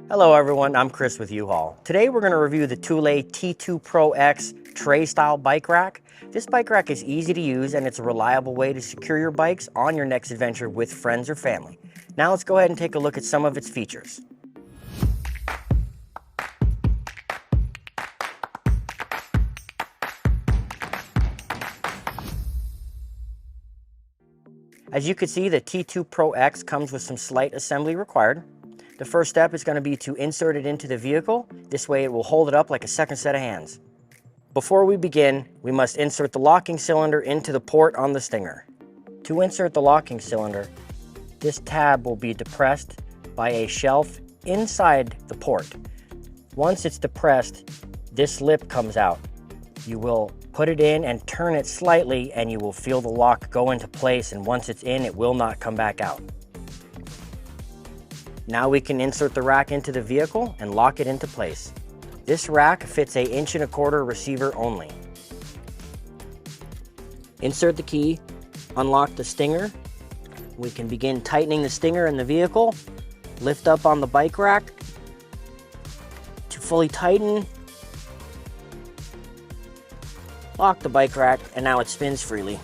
Hello everyone, I'm Chris with U-Haul. Today we're going to review the Thule T2 PRO X tray style bike rack. This bike rack is easy to use and it's a reliable way to secure your bikes on your next adventure with friends or family. Now let's go ahead and take a look at some of its features. As you can see, the T2 PRO X comes with some slight assembly required. The first step is going to be to insert it into the vehicle. This way it will hold it up like a second set of hands. Before we begin, we must insert the locking cylinder into the port on the Stinger. To insert the locking cylinder, this tab will be depressed by a shelf inside the port. Once it's depressed, this lip comes out. You will put it in and turn it slightly and you will feel the lock go into place, and once it's in, it will not come back out. Now we can insert the rack into the vehicle and lock it into place. This rack fits a 1.25" receiver only. Insert the key, unlock the Stinger. We can begin tightening the Stinger in the vehicle. Lift up on the bike rack to fully tighten. Lock the bike rack, and now it spins freely.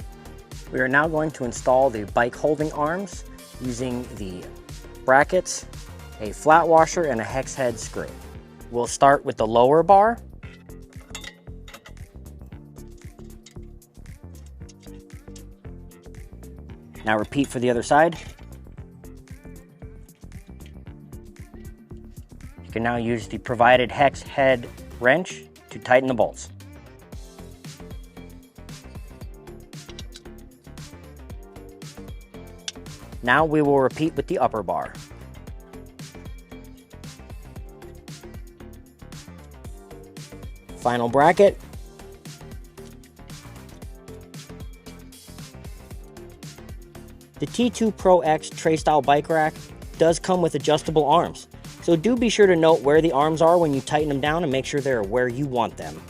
We are now going to install the bike holding arms using the brackets, a flat washer, and a hex head screw. We'll start with the lower bar. Now repeat for the other side. You can now use the provided hex head wrench to tighten the bolts. Now we will repeat with the upper bar. Final bracket. The T2 PRO X tray style bike rack does come with adjustable arms, so do be sure to note where the arms are when you tighten them down and make sure they're where you want them.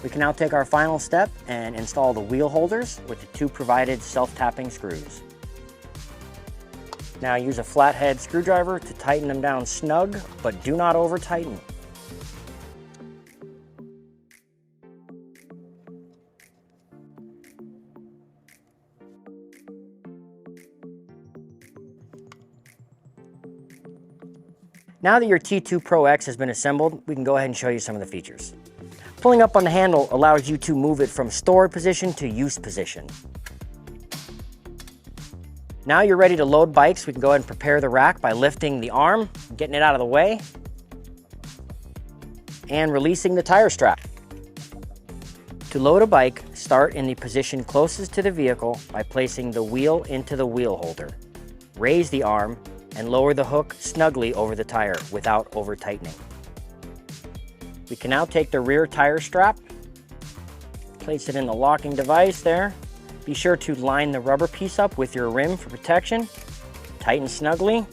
We can now take our final step and install the wheel holders with the two provided self-tapping screws. Now use a flathead screwdriver to tighten them down snug, but do not over tighten. Now that your T2 PRO X has been assembled, we can go ahead and show you some of the features. Pulling up on the handle allows you to move it from stored position to use position. Now you're ready to load bikes. We can go ahead and prepare the rack by lifting the arm, getting it out of the way, and releasing the tire strap. To load a bike, start in the position closest to the vehicle by placing the wheel into the wheel holder. Raise the arm and lower the hook snugly over the tire without over tightening. We can now take the rear tire strap, place it in the locking device there. Be sure to line the rubber piece up with your rim for protection. Tighten snugly.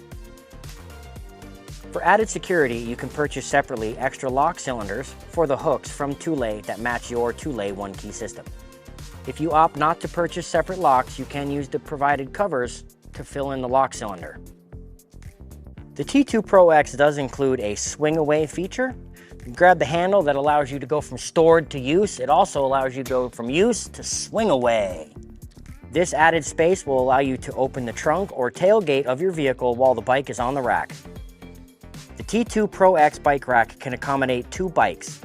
For added security, you can purchase separately extra lock cylinders for the hooks from Thule that match your Thule One-key system. If you opt not to purchase separate locks, you can use the provided covers to fill in the lock cylinder. The T2 PRO X does include a swing away feature. You grab the handle that allows you to go from stored to use. It also allows you to go from use to swing away. This added space will allow you to open the trunk or tailgate of your vehicle while the bike is on the rack. The T2 PRO X bike rack can accommodate 2 bikes.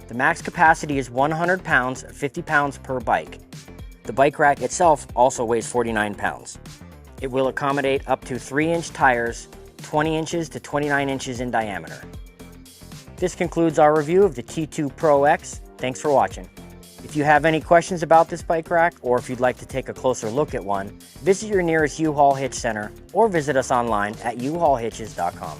The max capacity is 100 pounds, 50 pounds per bike. The bike rack itself also weighs 49 pounds. It will accommodate up to 3-inch tires, 20 inches to 29 inches in diameter. This concludes our review of the T2 PRO X. Thanks for watching. If you have any questions about this bike rack, or if you'd like to take a closer look at one, visit your nearest U-Haul Hitch Center or visit us online at uhaulhitches.com.